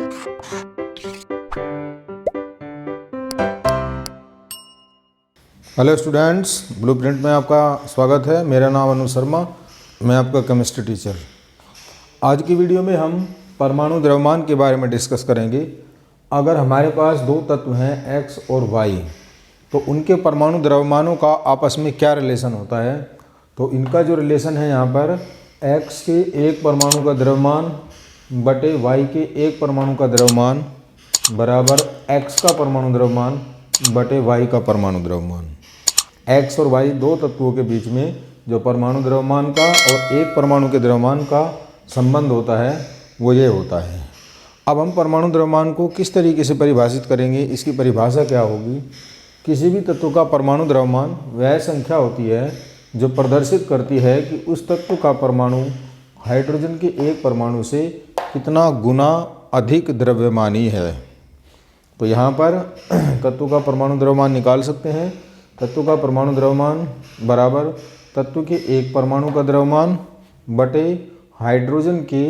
Hello students, blueprint में आपका स्वागत है। मेरा नाम अनुज शर्मा, मैं आपका केमिस्ट्री टीचर। आज की वीडियो में हम परमाणु द्रव्यमान के बारे में डिस्कस करेंगे। अगर हमारे पास दो तत्व हैं X और Y, तो उनके परमाणु द्रव्यमानों का आपस में क्या रिलेशन होता है। तो इनका जो रिलेशन है यहाँ पर X के एक परमाणु का द्रव्यमान बटे Y के एक परमाणु का द्रव्यमान बराबर X का परमाणु द्रव्यमान बटे Y का परमाणु द्रव्यमान। X और Y दो तत्वों के बीच में जो परमाणु द्रव्यमान का और एक परमाणु के द्रव्यमान का संबंध होता है वो ये होता है। अब हम परमाणु द्रव्यमान को किस तरीके से परिभाषित करेंगे, इसकी परिभाषा क्या होगी। किसी भी तत्व का परमाणु द्रव्यमान वह संख्या होती है जो प्रदर्शित करती है कि उस तत्व का परमाणु हाइड्रोजन के एक परमाणु से कितना गुना अधिक द्रव्यमानी है। तो यहाँ पर तत्व का परमाणु द्रव्यमान निकाल सकते हैं। तत्व का परमाणु द्रव्यमान बराबर तत्व के एक परमाणु का द्रव्यमान बटे हाइड्रोजन के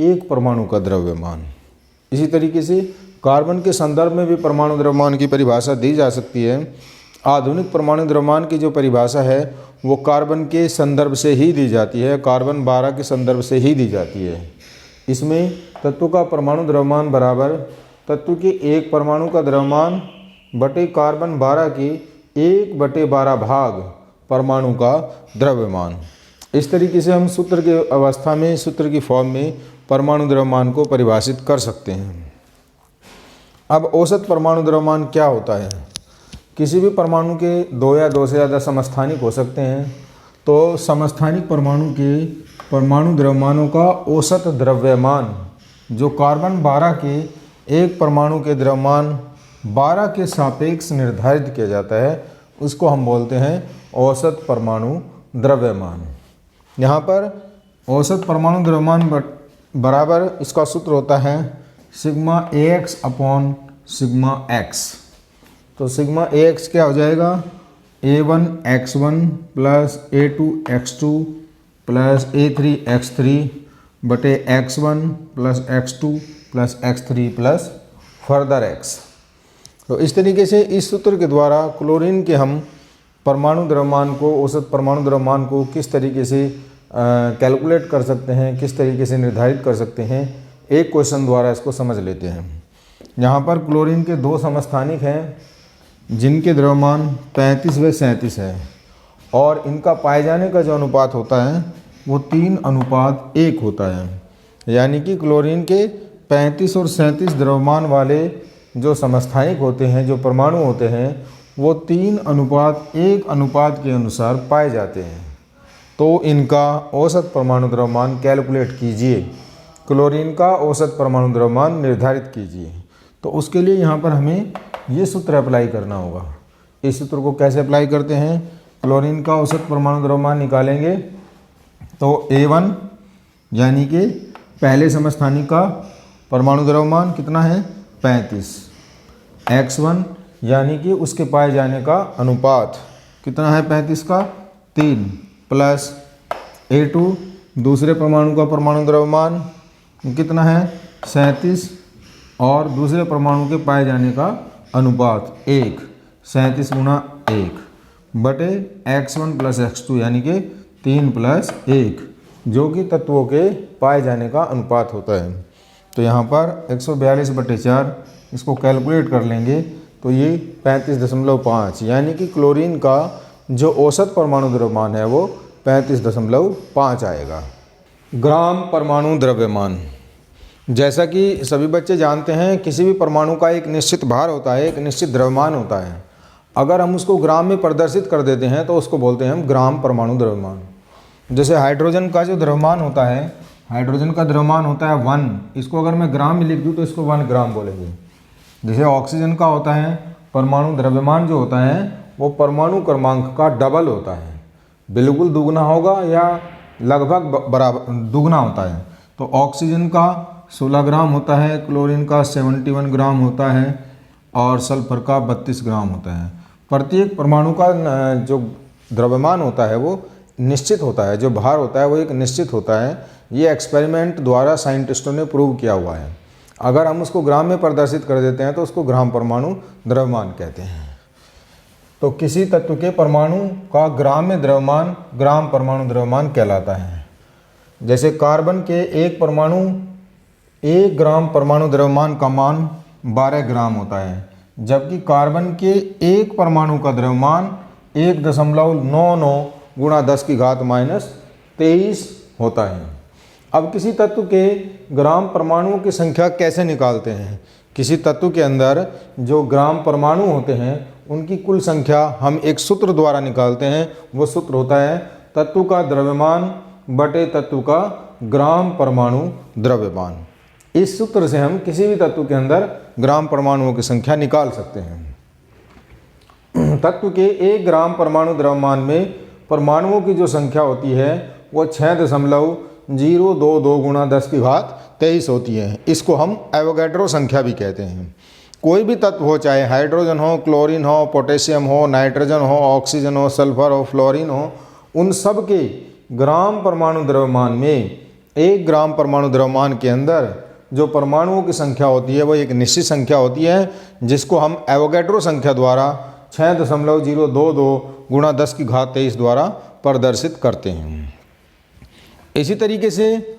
एक परमाणु का द्रव्यमान। इसी तरीके से कार्बन के संदर्भ में भी परमाणु द्रव्यमान की परिभाषा दी जा सकती है। आधुनिक परमाणु द्रव्यमान की जो परिभाषा है वो कार्बन के संदर्भ से ही दी जाती है, कार्बन 12 के संदर्भ से ही दी जाती है। इसमें तत्व का परमाणु द्रव्यमान बराबर तत्व के एक परमाणु का द्रव्यमान बटे कार्बन 12 के 1/12 भाग परमाणु का द्रव्यमान। इस तरीके से हम सूत्र के अवस्था में, सूत्र की फॉर्म में परमाणु द्रव्यमान को परिभाषित कर सकते हैं। अब औसत परमाणु द्रव्यमान क्या होता है। किसी भी परमाणु के दो या दो से ज़्यादा समस्थानिक हो सकते हैं। तो समस्थानिक परमाणु के परमाणु द्रव्यमानों का औसत द्रव्यमान जो कार्बन 12 के एक परमाणु के द्रव्यमान 12 के सापेक्ष निर्धारित किया जाता है, उसको हम बोलते हैं औसत परमाणु द्रव्यमान। यहाँ पर औसत परमाणु द्रव्यमान बराबर इसका सूत्र होता है sigma AX upon sigma X। तो सिग्मा AX क्या हो जाएगा, A1X1 plus A2X2 plus A3X3 बटे X1 plus X2 plus X3 plus further X। तो इस तरीके से इस सूत्र के द्वारा क्लोरीन के हम परमाणु द्रव्यमान को, औसत परमाणु द्रव्यमान को किस तरीके से कैलकुलेट कर सकते हैं, किस तरीके से निर्धारित कर सकते हैं, एक क्वेश्चन द्वारा इसको समझ लेते हैं। यहाँ पर क्लोरीन के दो समस्थानिक हैं जिनके द्रव्यमान 35/37 है और इनका पाए जाने का जो अनुपात होता है वो 3:1 होता है। यानी कि क्लोरीन के 35 और 37 द्रव्यमान वाले जो समस्थानिक होते हैं, जो परमाणु होते हैं, वो 3:1 अनुपात के अनुसार पाए जाते हैं। तो इनका औसत परमाणु द्रव्यमान कैलकुलेट कीजिए, क्लोरीन का औसत परमाणु द्रव्यमान निर्धारित कीजिए। तो उसके लिए यहाँ पर हमें ये सूत्र अप्लाई करना होगा। इस सूत्र को कैसे अप्लाई करते हैं, क्लोरीन का औसत परमाणु द्रव्यमान निकालेंगे तो A1 यानी कि पहले समस्थानिक का परमाणु द्रव्यमान कितना है 35, X1 यानी कि उसके पाए जाने का अनुपात कितना है 35 का 3 प्लस A2 दूसरे परमाणु का परमाणु द्रव्यमान कितना है 37 और दूसरे परमाणु के पाए जाने का अनुपात 1, 37 गुणा 1 बटे X1 प्लस X2 यानी कि 3 प्लस 1 जो कि तत्वों के पाए जाने का अनुपात होता है। तो यहाँ पर 142/4 इसको कैलकुलेट कर लेंगे तो ये 35.5 यानी कि क्लोरीन का जो औसत परमाणु द्रव्यमान है वो 35.5 आएगा। ग्राम परमाणु द्रव्यमान, जैसा कि सभी बच्चे जानते हैं, किसी भी परमाणु का एक निश्चित भार होता है, एक निश्चित द्रव्यमान होता है। अगर हम उसको ग्राम में प्रदर्शित कर देते हैं तो उसको बोलते हैं हम ग्राम परमाणु द्रव्यमान। जैसे हाइड्रोजन का जो द्रव्यमान होता है, हाइड्रोजन का द्रव्यमान होता है 1, इसको अगर मैं ग्राम में लिख दूँ तो इसको 1 ग्राम बोलेंगे। जैसे ऑक्सीजन का होता है परमाणु द्रव्यमान जो होता है वो परमाणु क्रमांक का डबल होता है, बिल्कुल दुगना होगा या लगभग बराबर दुगना होता है। तो ऑक्सीजन का 16 ग्राम होता है, क्लोरीन का 71 ग्राम होता है और सल्फर का 32 ग्राम होता है। प्रत्येक परमाणु का जो द्रव्यमान होता है वो निश्चित होता है, जो भार होता है वो एक निश्चित होता है। ये एक्सपेरिमेंट द्वारा साइंटिस्टों ने प्रूव किया हुआ है। अगर हम उसको ग्राम में प्रदर्शित कर देते हैं तो उसको ग्राम परमाणु द्रव्यमान कहते हैं। तो किसी तत्व के परमाणु का ग्राम में द्रव्यमान ग्राम परमाणु द्रव्यमान कहलाता है। जैसे कार्बन के एक ग्राम परमाणु द्रव्यमान का मान 12 ग्राम होता है, जबकि कार्बन के एक परमाणु का द्रव्यमान 1.99 गुणा 10⁻⁻23 होता है। अब किसी तत्व के ग्राम परमाणुओं की संख्या कैसे निकालते हैं? किसी तत्व के अंदर जो ग्राम परमाणु होते हैं उनकी कुल संख्या हम एक सूत्र द्वारा निकालते हैं। वो सूत्र होता है तत्व का द्रव्यमान बटे तत्व का ग्राम परमाणु द्रव्यमान। इस सूत्र से हम किसी भी तत्व के अंदर ग्राम परमाणुओं की संख्या निकाल सकते हैं। तत्व के 1 ग्राम परमाणु द्रव्यमान में परमाणुओं की जो संख्या होती है वो 6.022 गुणा 10⁻23 होती है। इसको हम एवोगैड्रो संख्या भी कहते हैं। कोई भी तत्व हो, चाहे हाइड्रोजन हो, क्लोरीन हो, पोटेशियम हो, नाइट्रोजन हो, ऑक्सीजन हो, सल्फर हो, फ्लोरीन हो, उन सब के ग्राम परमाणु द्रव्यमान में 1 ग्राम परमाणु द्रव्यमान के अंदर जो परमाणुओं की संख्या होती है वो एक निश्चित संख्या होती है, जिसको हम एवोगैड्रो संख्या द्वारा 6.022 गुणा 10⁻23 द्वारा प्रदर्शित करते हैं। इसी तरीके से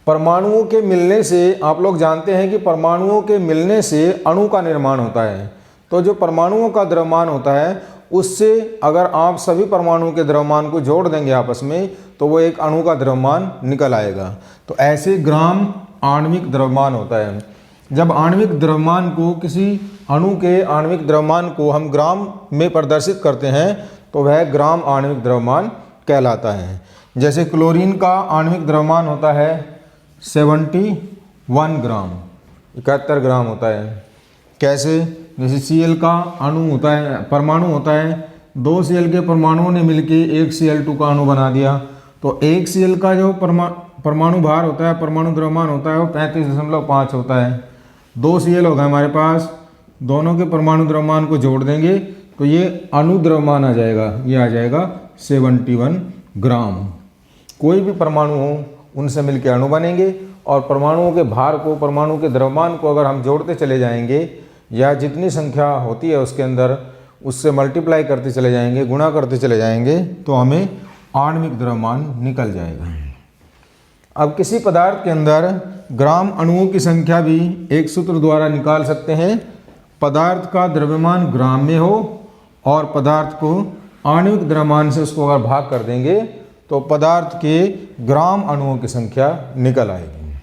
परमाणुओं के मिलने से, आप लोग जानते हैं कि परमाणुओं के मिलने से अणु का निर्माण होता है। तो जो परमाणुओं का द्रव्यमान होता है उससे अगर आप सभी परमाणुओं के द्रव्यमान को जोड़ देंगे आपस में तो वो एक अणु का द्रव्यमान निकल आएगा। तो ऐसे ग्राम आणविक द्रव्यमान होता है। जब आणविक द्रव्यमान को, किसी अणु के आणविक द्रव्यमान को हम ग्राम में प्रदर्शित करते हैं तो वह ग्राम आणविक द्रव्यमान कहलाता है। जैसे क्लोरीन का आणविक द्रव्यमान होता है 71 ग्राम, 71 ग्राम होता है। कैसे? जैसे Cl का अणु होता है, परमाणु होता है, 2 Cl के परमाणुओं ने मिलकर एक Cl2 का अणु बना दिया, तो एक Cl का जो परमाणु भार होता है, परमाणु द्रव्यमान होता है वो 35.5 होता है। 2 Cl हो गए हमारे पास, दोनों के परमाणु द्रव्यमान को जोड़ देंगे तो ये अणु द्रव्यमान आ जाएगा, ये आ जाएगा 71 ग्राम। कोई भी परमाणु हो उनसे मिलकर अणु बनेंगे और परमाणुओं के भार को, परमाणु के द्रव्यमान को अगर हम जोड़ते चले जाएंगे या जितनी संख्या होती है उसके अंदर उससे मल्टीप्लाई करते चले जाएंगे, गुणा करते चले जाएंगे तो हमें आणविक द्रव्यमान निकल जाएगा। अब किसी पदार्थ के अंदर ग्राम अणुओं की संख्या भी एक सूत्र द्वारा निकाल सकते हैं। पदार्थ का द्रव्यमान ग्राम में हो और पदार्थ को आणविक द्रव्यमान से उसको अगर भाग कर देंगे तो पदार्थ के ग्राम अणुओं की संख्या निकल आएगी।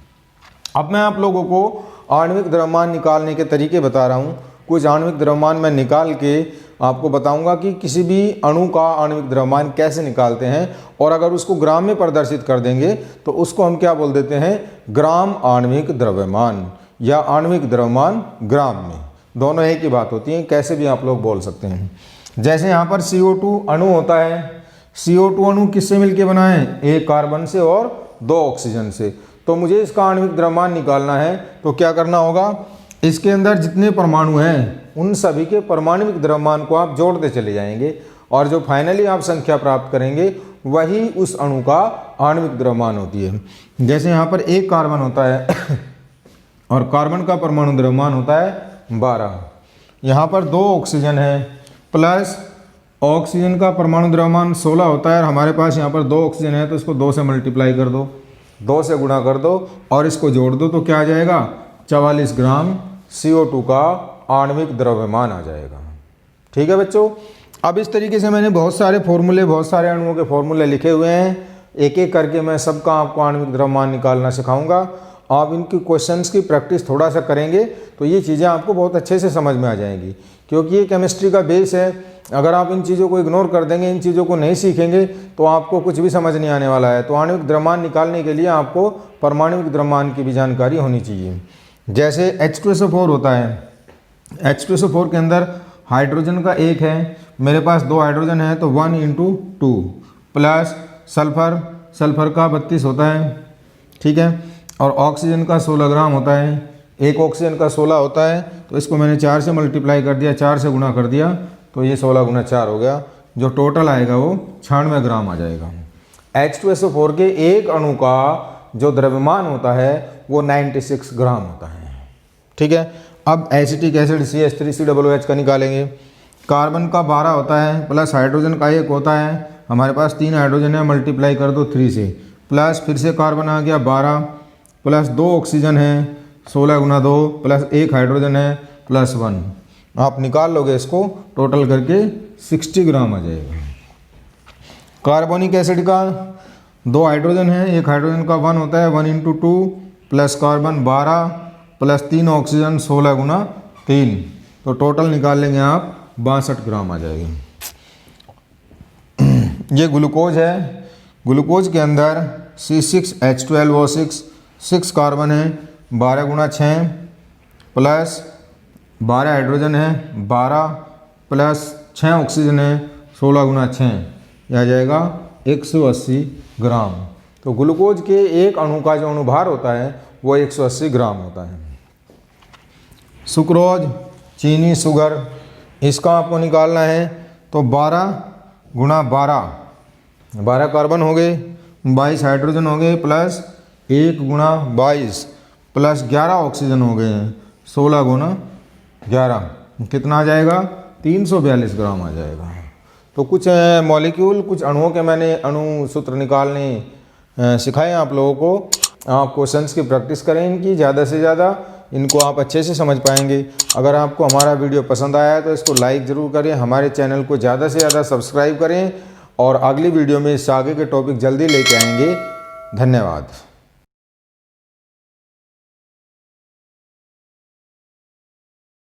अब मैं आप लोगों को आणविक द्रव्यमान निकालने के तरीके बता रहा हूँ। कुछ आणविक द्रव्यमान मैं निकाल के आपको बताऊंगा कि किसी भी अणु का आणविक द्रव्यमान कैसे निकालते हैं, और अगर उसको ग्राम में प्रदर्शित कर देंगे तो उसको हम क्या बोल देते हैं? ग्राम आणविक द्रव्यमान या आणविक द्रव्यमान ग्राम में, दोनों एक ही बात होती है, कैसे भी आप लोग बोल सकते हैं। जैसे यहाँ पर CO2 अणु होता है। CO2 अणु किससे मिलके बना है? एक कार्बन से और 2 ऑक्सीजन से। तो मुझे इसका आणविक द्रव्यमान निकालना है तो क्या करना होगा? इसके अंदर जितने परमाणु हैं उन सभी के परमाणविक द्रव्यमान को आप जोड़ते चले जाएंगे और जो फाइनली आप संख्या प्राप्त करेंगे वही उस अणु का आणविक द्रव्यमान होती है। जैसे यहाँ पर एक कार्बन होता है और कार्बन का परमाणु द्रव्यमान होता है 12। यहाँ पर 2 ऑक्सीजन है प्लस ऑक्सीजन का परमाणु द्रव्यमान 16 होता है और हमारे पास यहाँ पर 2 ऑक्सीजन है तो इसको 2 से मल्टीप्लाई कर दो, 2 से गुणा कर दो और इसको जोड़ दो तो क्या आ जाएगा? 44 ग्राम CO2 का आणविक द्रव्यमान आ जाएगा। ठीक है बच्चों। अब इस तरीके से मैंने बहुत सारे फॉर्मूले, बहुत सारे अणुओं के फॉर्मूले लिखे हुए हैं। एक एक करके मैं सबका आपको आणविक द्रव्यमान निकालना सिखाऊंगा। आप इनकी क्वेश्चंस की प्रैक्टिस थोड़ा सा करेंगे तो ये चीज़ें आपको बहुत अच्छे से समझ में आ जाएंगी, क्योंकि ये केमिस्ट्री का बेस है। अगर आप इन चीज़ों को इग्नोर कर देंगे, इन चीज़ों को नहीं सीखेंगे तो आपको कुछ भी समझ नहीं आने वाला है। तो आणविक द्रव्यमान निकालने के लिए आपको परमाणविक द्रव्यमान की भी जानकारी होनी चाहिए। जैसे H2SO4 होता है, H2SO4 के अंदर हाइड्रोजन का 1 है, मेरे पास 2 हाइड्रोजन है तो 1 × 2 प्लस सल्फर का 32 होता है। ठीक है। और ऑक्सीजन का 16 ग्राम होता है, एक ऑक्सीजन का 16 होता है तो इसको मैंने 4 से मल्टीप्लाई कर दिया, 4 से गुणा कर दिया तो ये 16 × 4 हो गया। जो टोटल आएगा वो 96 ग्राम आ जाएगा। H2SO4 के एक अणु का जो द्रव्यमान होता है वो 96 ग्राम होता है। ठीक है। अब एसिटिक एसिड CH3COOH का निकालेंगे। कार्बन का 12 होता है प्लस हाइड्रोजन का 1 होता है, हमारे पास 3 हाइड्रोजन है, मल्टीप्लाई कर दो 3 से, प्लस फिर से कार्बन आ गया 12 प्लस 2 ऑक्सीजन है 16 गुना 2 प्लस 1 हाइड्रोजन है प्लस 1। आप निकाल लोगे इसको टोटल करके 60 ग्राम आ जाएगा। कार्बोनिक एसिड का 2 हाइड्रोजन है, 1 हाइड्रोजन का 1 होता है, 1 × 2 प्लस कार्बन 12 प्लस 3 ऑक्सीजन 16 गुना 3, तो टोटल निकाल लेंगे आप 62 ग्राम आ जाएगी। ये ग्लूकोज है। ग्लूकोज के अंदर C6H12O6 6 कार्बन है, 12 गुना 6 प्लस 12 हाइड्रोजन है, 12 प्लस 6 ऑक्सीजन है 16 गुना 6, यह आ जाएगा 180 ग्राम। तो ग्लूकोज के एक अणु का जो अणुभार होता है वो 180 ग्राम होता है। सुक्रोज चीनी शुगर, इसका आपको निकालना है तो 12 गुना 12 कार्बन हो गए, 22 हाइड्रोजन हो गए प्लस 1 गुना 22 प्लस 11 ऑक्सीजन हो गए हैं 16 गुना 11, कितना आ जाएगा 342 ग्राम आ जाएगा। तो कुछ मॉलिक्यूल कुछ अणुओं के मैंने अणु सूत्र निकालने सिखाए आप लोगों को। आप क्वेश्चंस की प्रैक्टिस करें इनकी ज़्यादा से ज़्यादा, इनको आप अच्छे से समझ पाएंगे। अगर आपको हमारा वीडियो पसंद आया है तो इसको लाइक ज़रूर करें, हमारे चैनल को ज़्यादा से ज़्यादा सब्सक्राइब करें और अगली वीडियो में इससे आगे के टॉपिक जल्दी लेके आएंगे। धन्यवाद।